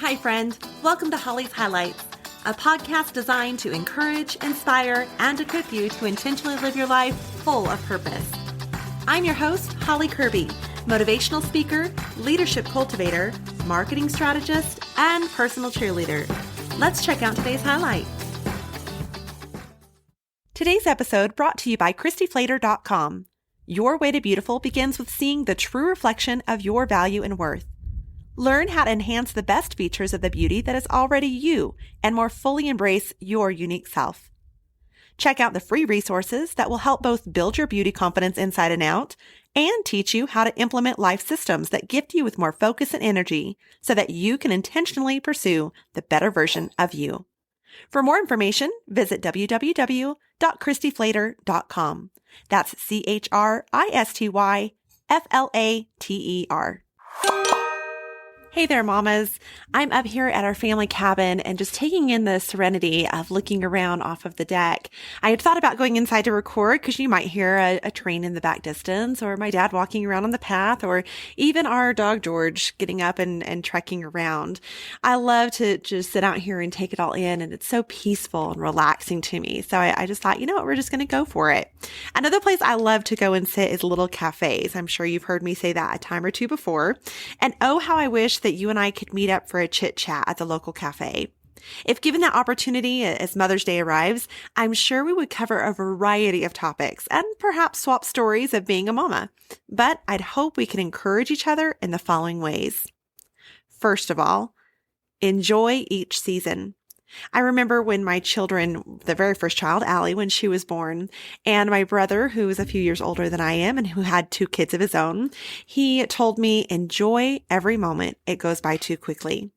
Hi, friend. Welcome to Holly's Highlights, a podcast designed to encourage, inspire, and equip you to intentionally live your life full of purpose. I'm your host, Holly Kirby, motivational speaker, leadership cultivator, marketing strategist, and personal cheerleader. Let's check out today's highlight. Today's episode brought to you by ChristyFlater.com. Your way to beautiful begins with seeing the true reflection of your value and worth. Learn how to enhance the best features of the beauty that is already you and more fully embrace your unique self. Check out the free resources that will help both build your beauty confidence inside and out and teach you how to implement life systems that gift you with more focus and energy so that you can intentionally pursue the better version of you. For more information, visit www.ChristyFlater.com. That's ChristyFlater. Hey there, mamas. I'm up here at our family cabin and just taking in the serenity of looking around off of the deck. I had thought about going inside to record because you might hear a train in the back distance, or my dad walking around on the path, or even our dog George getting up and trekking around. I love to just sit out here and take it all in, and it's so peaceful and relaxing to me. So I just thought, you know what, we're just going to go for it. Another place I love to go and sit is little cafes. I'm sure you've heard me say that a time or two before. And oh, how I wish that you and I could meet up for a chit chat at the local cafe. If given that opportunity as Mother's Day arrives, I'm sure we would cover a variety of topics and perhaps swap stories of being a mama. But I'd hope we can encourage each other in the following ways. First of all, enjoy each season. I remember when my children, the very first child, Allie, when she was born, and my brother, who is a few years older than I am and who had 2 kids of his own, he told me, enjoy every moment. It goes by too quickly.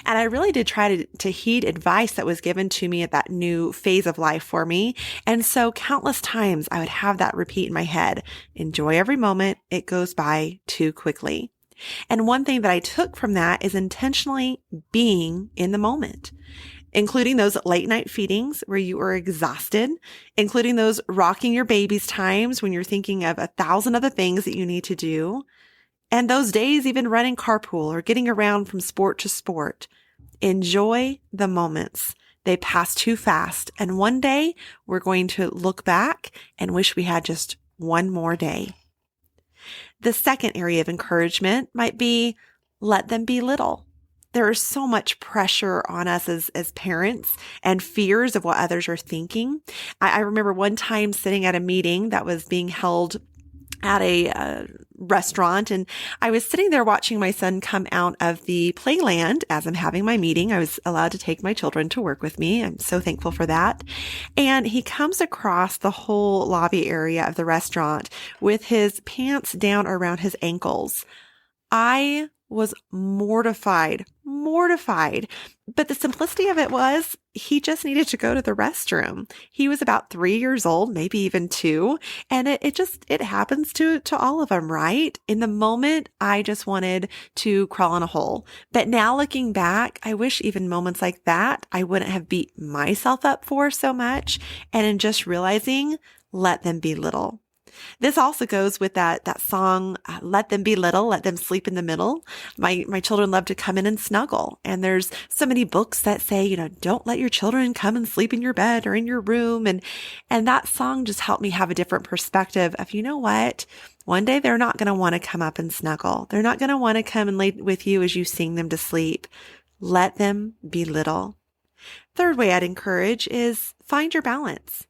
And I really did try to heed advice that was given to me at that new phase of life for me. And so countless times I would have that repeat in my head. Enjoy every moment. It goes by too quickly. And one thing that I took from that is intentionally being in the moment, including those late night feedings where you are exhausted, including those rocking your baby's times when you're thinking of 1,000 other things that you need to do, and those days even running carpool or getting around from sport to sport. Enjoy the moments. They pass too fast, and one day we're going to look back and wish we had just one more day. The second area of encouragement might be let them be little. There is so much pressure on us as parents and fears of what others are thinking. I remember one time sitting at a meeting that was being held at a restaurant, and I was sitting there watching my son come out of the playland as I'm having my meeting. I was allowed to take my children to work with me. I'm so thankful for that. And he comes across the whole lobby area of the restaurant with his pants down around his ankles. I was mortified. But the simplicity of it was he just needed to go to the restroom. He was about 3 years old, maybe even 2. And it happens to all of them, right? In the moment, I just wanted to crawl in a hole. But now looking back, I wish even moments like that, I wouldn't have beat myself up for so much. And in just realizing, let them be little. This also goes with that song, let them be little, let them sleep in the middle. My children love to come in and snuggle. And there's so many books that say, don't let your children come and sleep in your bed or in your room. And that song just helped me have a different perspective of, you know what? One day they're not going to want to come up and snuggle. They're not going to want to come and lay with you as you sing them to sleep. Let them be little. Third way I'd encourage is find your balance.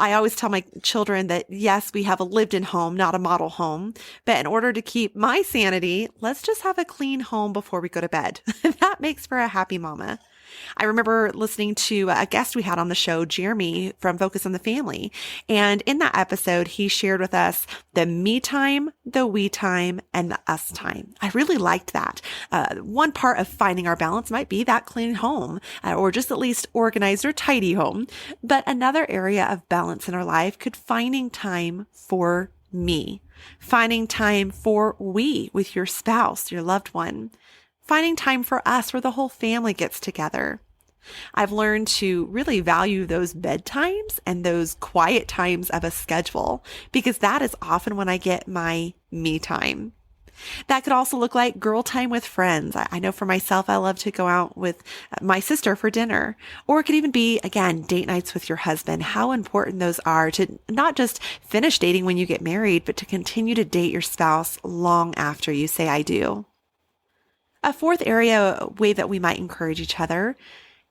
I always tell my children that, yes, we have a lived-in home, not a model home. But in order to keep my sanity, let's just have a clean home before we go to bed. That makes for a happy mama. I remember listening to a guest we had on the show, Jeremy from Focus on the Family. And in that episode, he shared with us the me time, the we time, and the us time. I really liked that. One part of finding our balance might be that clean home, or just at least organized or tidy home. But another area of balance in our life could finding time for me, finding time for we with your spouse, your loved one. Finding time for us where the whole family gets together. I've learned to really value those bedtimes and those quiet times of a schedule because that is often when I get my me time. That could also look like girl time with friends. I know for myself, I love to go out with my sister for dinner. Or it could even be, again, date nights with your husband. How important those are to not just finish dating when you get married, but to continue to date your spouse long after you say I do. A fourth way that we might encourage each other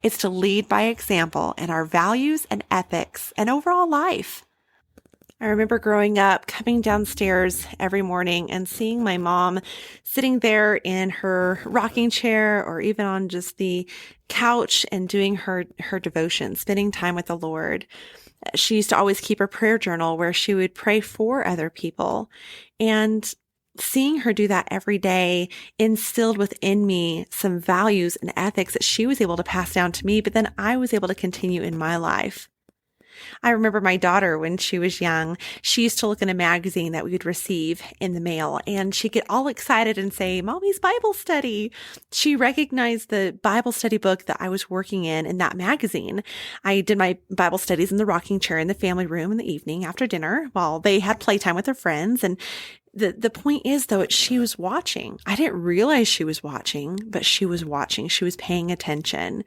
is to lead by example in our values and ethics and overall life. I remember growing up, coming downstairs every morning and seeing my mom sitting there in her rocking chair or even on just the couch and doing her devotion, spending time with the Lord. She used to always keep a prayer journal where she would pray for other people. And seeing her do that every day instilled within me some values and ethics that she was able to pass down to me, but then I was able to continue in my life. I remember my daughter when she was young, she used to look in a magazine that we would receive in the mail and she'd get all excited and say, Mommy's Bible study. She recognized the Bible study book that I was working in that magazine. I did my Bible studies in the rocking chair in the family room in the evening after dinner while they had playtime with their friends. And the point is, though, she was watching. I didn't realize she was watching, but she was watching. She was paying attention,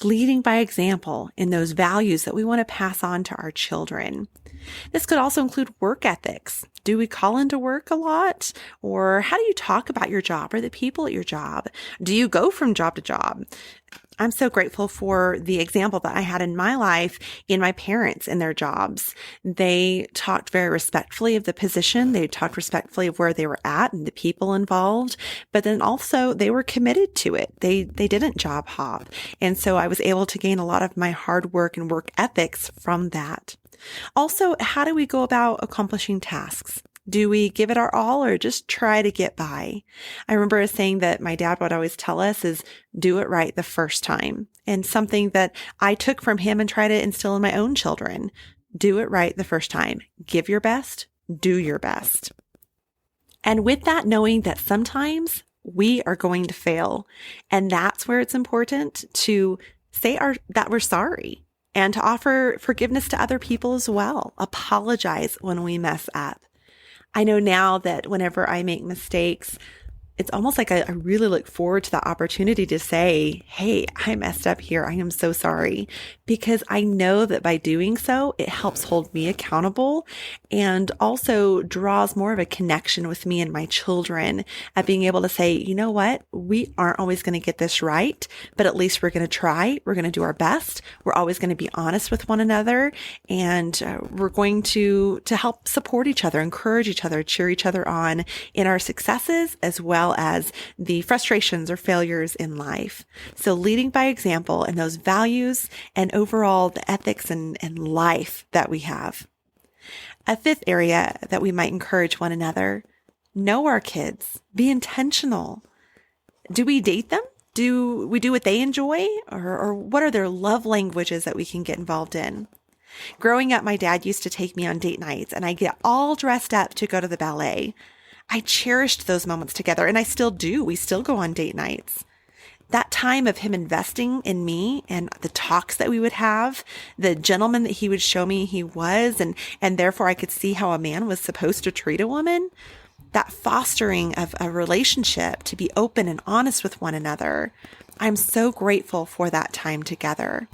leading by example in those values that we want to pass on to our children. This could also include work ethics. Do we call into work a lot? Or how do you talk about your job or the people at your job? Do you go from job to job? I'm so grateful for the example that I had in my life in my parents in their jobs. They talked very respectfully of the position. They talked respectfully of where they were at and the people involved, but then also they were committed to it. They didn't job hop. And so I was able to gain a lot of my hard work and work ethics from that. Also, how do we go about accomplishing tasks? Do we give it our all or just try to get by? I remember a saying that my dad would always tell us is do it right the first time. And something that I took from him and try to instill in my own children. Do it right the first time. Give your best. Do your best. And with that, knowing that sometimes we are going to fail. And that's where it's important to say that we're sorry and to offer forgiveness to other people as well. Apologize when we mess up. I know now that whenever I make mistakes, it's almost like I really look forward to the opportunity to say, hey, I messed up here. I am so sorry. Because I know that by doing so, it helps hold me accountable and also draws more of a connection with me and my children at being able to say, you know what? We aren't always going to get this right, but at least we're going to try. We're going to do our best. We're always going to be honest with one another. And we're going to help support each other, encourage each other, cheer each other on in our successes as well as the frustrations or failures in life. So leading by example and those values and overall the ethics and life that we have. A fifth area that we might encourage one another, know our kids, be intentional. Do we date them? Do we do what they enjoy? Or what are their love languages that we can get involved in? Growing up, my dad used to take me on date nights and I get all dressed up to go to the ballet. I cherished those moments together and I still do. We still go on date nights. That time of him investing in me and the talks that we would have, the gentleman that he would show me he was, and therefore I could see how a man was supposed to treat a woman, that fostering of a relationship to be open and honest with one another. I'm so grateful for that time together.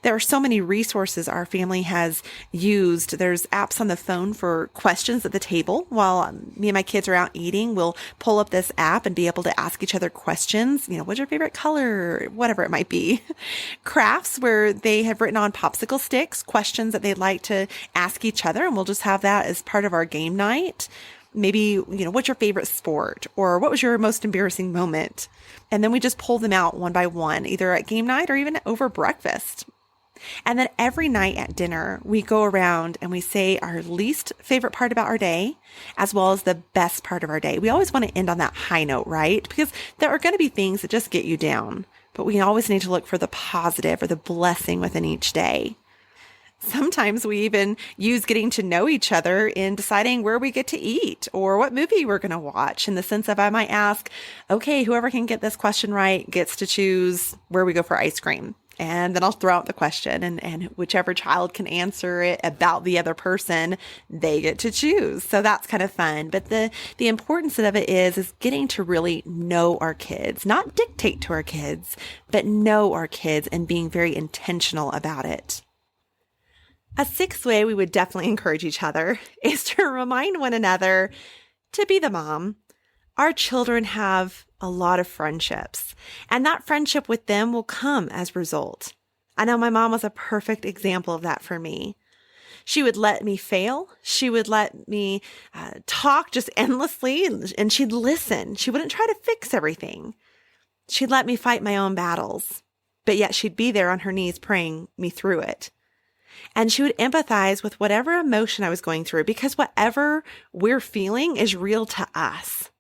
There are so many resources our family has used. There's apps on the phone for questions at the table. While me and my kids are out eating, we'll pull up this app and be able to ask each other questions. You know, what's your favorite color? Whatever it might be. Crafts where they have written on popsicle sticks, questions that they'd like to ask each other. And we'll just have that as part of our game night. Maybe, you know, what's your favorite sport or what was your most embarrassing moment? And then we just pull them out one by one, either at game night or even over breakfast. And then every night at dinner, we go around and we say our least favorite part about our day, as well as the best part of our day. We always want to end on that high note, right? Because there are going to be things that just get you down, but we always need to look for the positive or the blessing within each day. Sometimes we even use getting to know each other in deciding where we get to eat or what movie we're going to watch, in the sense of I might ask, okay, whoever can get this question right gets to choose where we go for ice cream. And then I'll throw out the question, and whichever child can answer it about the other person, they get to choose. So that's kind of fun. But the importance of it is getting to really know our kids, not dictate to our kids, but know our kids and being very intentional about it. A sixth way we would definitely encourage each other is to remind one another to be the mom. Our children have a lot of friendships, and that friendship with them will come as a result. I know my mom was a perfect example of that for me. She would let me fail. She would let me talk just endlessly, and she'd listen. She wouldn't try to fix everything. She'd let me fight my own battles, but yet she'd be there on her knees praying me through it. And she would empathize with whatever emotion I was going through, because whatever we're feeling is real to us.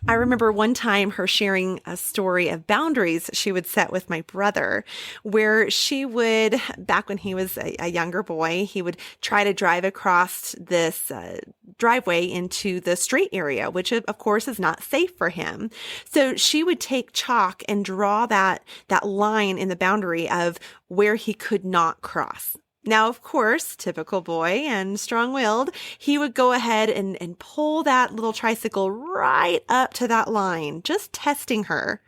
I remember one time her sharing a story of boundaries she would set with my brother, where she would, back when he was a younger boy, he would try to drive across this driveway into the street area, which of course is not safe for him. So she would take chalk and draw that line in the boundary of where he could not cross. Now, of course, typical boy and strong-willed, he would go ahead and pull that little tricycle right up to that line, just testing her.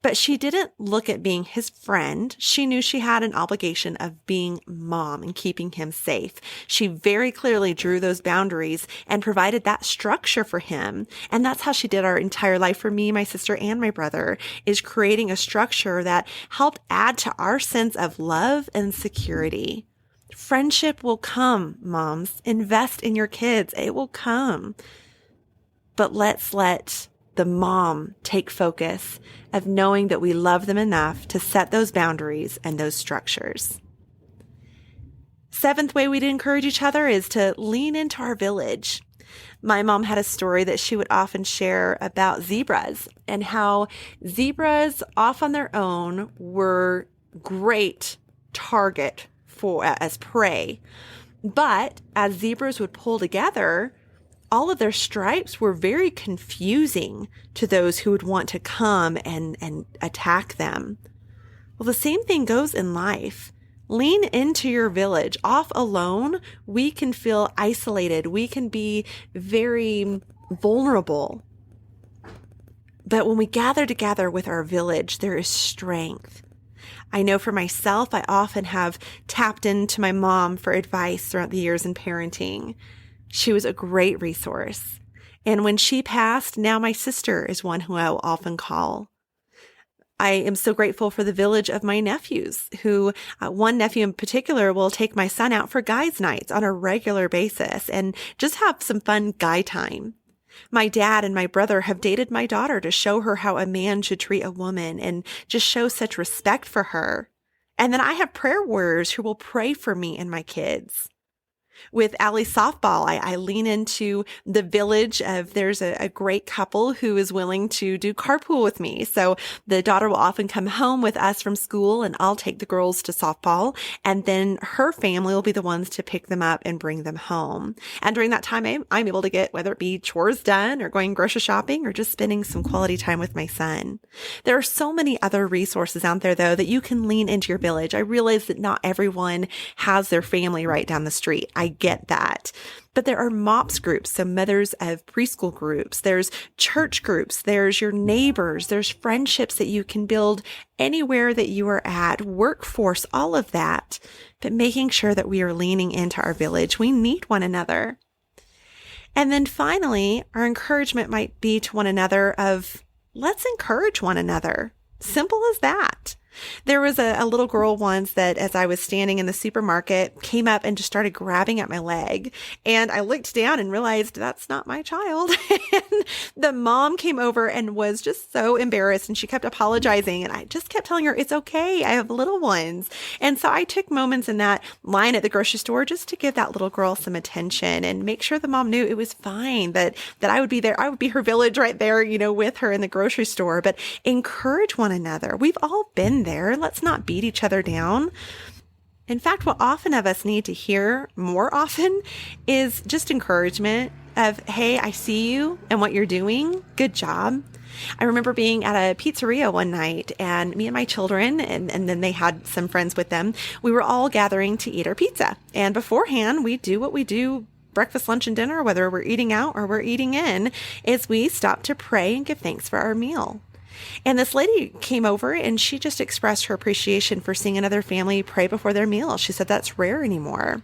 But she didn't look at being his friend. She knew she had an obligation of being mom and keeping him safe. She very clearly drew those boundaries and provided that structure for him. And that's how she did our entire life for me, my sister, and my brother, is creating a structure that helped add to our sense of love and security. Friendship will come, moms. Invest in your kids. It will come. But let's let the mom take focus of knowing that we love them enough to set those boundaries and those structures. Seventh way we'd encourage each other is to lean into our village. My mom had a story that she would often share about zebras and how zebras off on their own were great target for as prey. But as zebras would pull together, all of their stripes were very confusing to those who would want to come and attack them. Well, the same thing goes in life. Lean into your village. Off alone, we can feel isolated. We can be very vulnerable. But when we gather together with our village, there is strength. I know for myself, I often have tapped into my mom for advice throughout the years in parenting. She was a great resource. And when she passed, now my sister is one who I will often call. I am so grateful for the village of my nephews, who one nephew in particular will take my son out for guys' nights on a regular basis and just have some fun guy time. My dad and my brother have dated my daughter to show her how a man should treat a woman and just show such respect for her. And then I have prayer warriors who will pray for me and my kids. With Allie's softball, I lean into the village of there's a great couple who is willing to do carpool with me. So the daughter will often come home with us from school and I'll take the girls to softball. And then her family will be the ones to pick them up and bring them home. And during that time, I'm able to get whether it be chores done or going grocery shopping or just spending some quality time with my son. There are so many other resources out there, though, that you can lean into your village. I realize that not everyone has their family right down the street. I get that. But there are MOPS groups, so mothers of preschool groups. There's church groups. There's your neighbors. There's friendships that you can build anywhere that you are at, workforce, all of that. But making sure that we are leaning into our village. We need one another. And then finally, our encouragement might be to one another of let's encourage one another. Simple as that. There was a little girl once that, as I was standing in the supermarket, came up and just started grabbing at my leg. And I looked down and realized that's not my child. And the mom came over and was just so embarrassed. And she kept apologizing. And I just kept telling her, it's okay. I have little ones. And so I took moments in that line at the grocery store just to give that little girl some attention and make sure the mom knew it was fine, that I would be there. I would be her village right there, with her in the grocery store. But encourage one another. We've all been there. Let's not beat each other down. In fact, what often of us need to hear more often is just encouragement of, hey, I see you and what you're doing. Good job. I remember being at a pizzeria one night, and me and my children, and then they had some friends with them, we were all gathering to eat our pizza. And beforehand, we do what we do breakfast, lunch, and dinner, whether we're eating out or we're eating in, is we stop to pray and give thanks for our meal. And this lady came over and she just expressed her appreciation for seeing another family pray before their meal. She said that's rare anymore.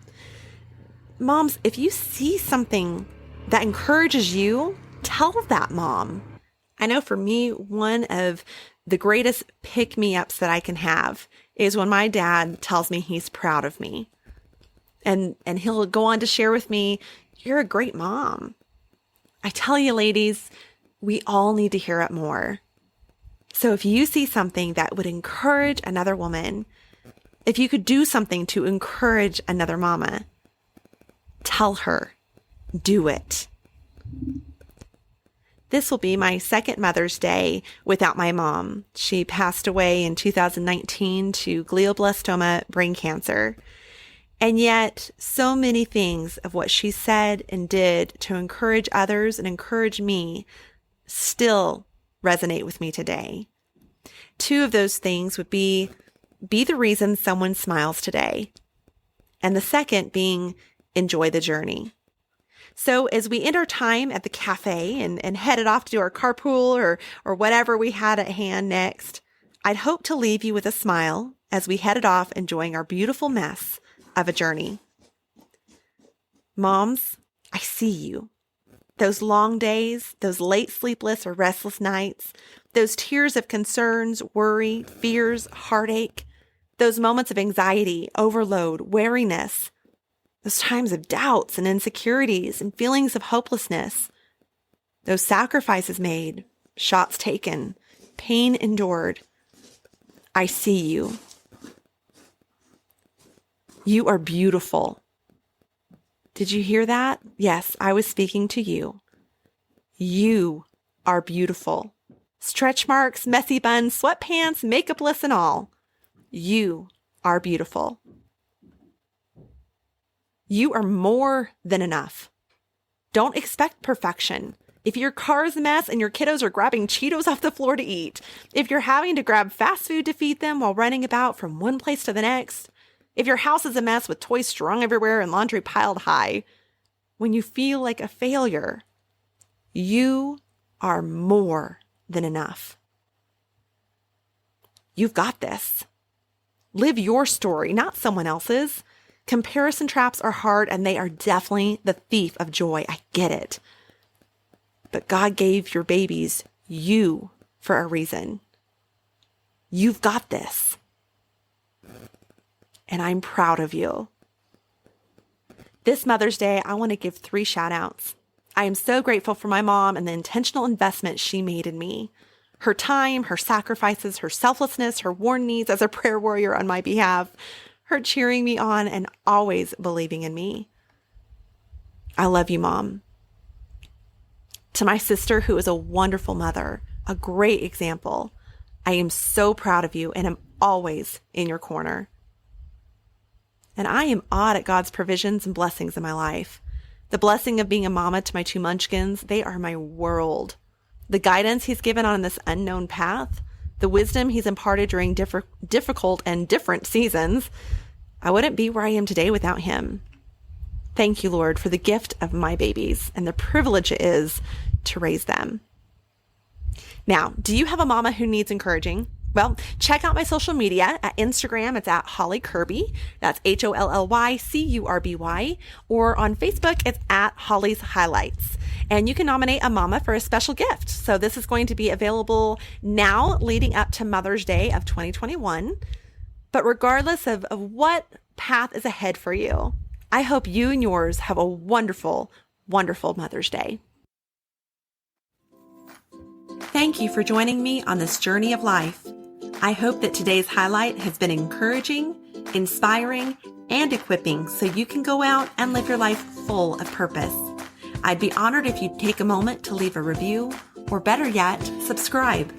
Moms, if you see something that encourages you, tell that mom. I know for me, one of the greatest pick-me-ups that I can have is when my dad tells me he's proud of me. And he'll go on to share with me, you're a great mom. I tell you, ladies, we all need to hear it more. So if you see something that would encourage another woman, if you could do something to encourage another mama, tell her, do it. This will be my second Mother's Day without my mom. She passed away in 2019 to glioblastoma brain cancer. And yet, so many things of what she said and did to encourage others and encourage me still resonate with me today. Two of those things would be the reason someone smiles today. And the second being, enjoy the journey. So as we end our time at the cafe and headed off to do our carpool or whatever we had at hand next, I'd hope to leave you with a smile as we headed off enjoying our beautiful mess of a journey. Moms, I see you. Those long days, those late sleepless or restless nights, those tears of concerns, worry, fears, heartache, those moments of anxiety, overload, weariness, those times of doubts and insecurities and feelings of hopelessness, those sacrifices made, shots taken, pain endured. I see you. You are beautiful. Did you hear that? Yes, I was speaking to you. You are beautiful. Stretch marks, messy buns, sweatpants, makeupless and all. You are beautiful. You are more than enough. Don't expect perfection. If your car's a mess and your kiddos are grabbing Cheetos off the floor to eat, if you're having to grab fast food to feed them while running about from one place to the next, if your house is a mess with toys strung everywhere and laundry piled high, when you feel like a failure, you are more than enough. You've got this. Live your story, not someone else's. Comparison traps are hard and they are definitely the thief of joy. I get it. But God gave your babies you for a reason. You've got this. And I'm proud of you. This Mother's Day, I want to give 3 shout outs. I am so grateful for my mom and the intentional investment she made in me. Her time, her sacrifices, her selflessness, her worn knees as a prayer warrior on my behalf, her cheering me on and always believing in me. I love you, Mom. To my sister, who is a wonderful mother, a great example, I am so proud of you and am always in your corner. And I am awed at God's provisions and blessings in my life. The blessing of being a mama to my 2 munchkins, they are my world. The guidance he's given on this unknown path, the wisdom he's imparted during difficult and different seasons, I wouldn't be where I am today without him. Thank you, Lord, for the gift of my babies and the privilege it is to raise them. Now, do you have a mama who needs encouraging? Well, check out my social media. At Instagram, it's at Holly Kirby. That's HOLLYCURBY. Or on Facebook, it's at Holly's Highlights. And you can nominate a mama for a special gift. So this is going to be available now leading up to Mother's Day of 2021. But regardless of what path is ahead for you, I hope you and yours have a wonderful, wonderful Mother's Day. Thank you for joining me on this journey of life. I hope that today's highlight has been encouraging, inspiring, and equipping so you can go out and live your life full of purpose. I'd be honored if you'd take a moment to leave a review, or better yet, subscribe.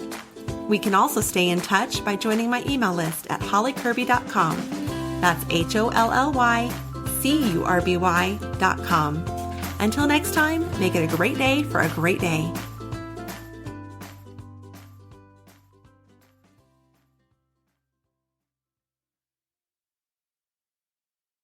We can also stay in touch by joining my email list at hollykirby.com. That's HOLLYCURBY.com. Until next time, make it a great day for a great day.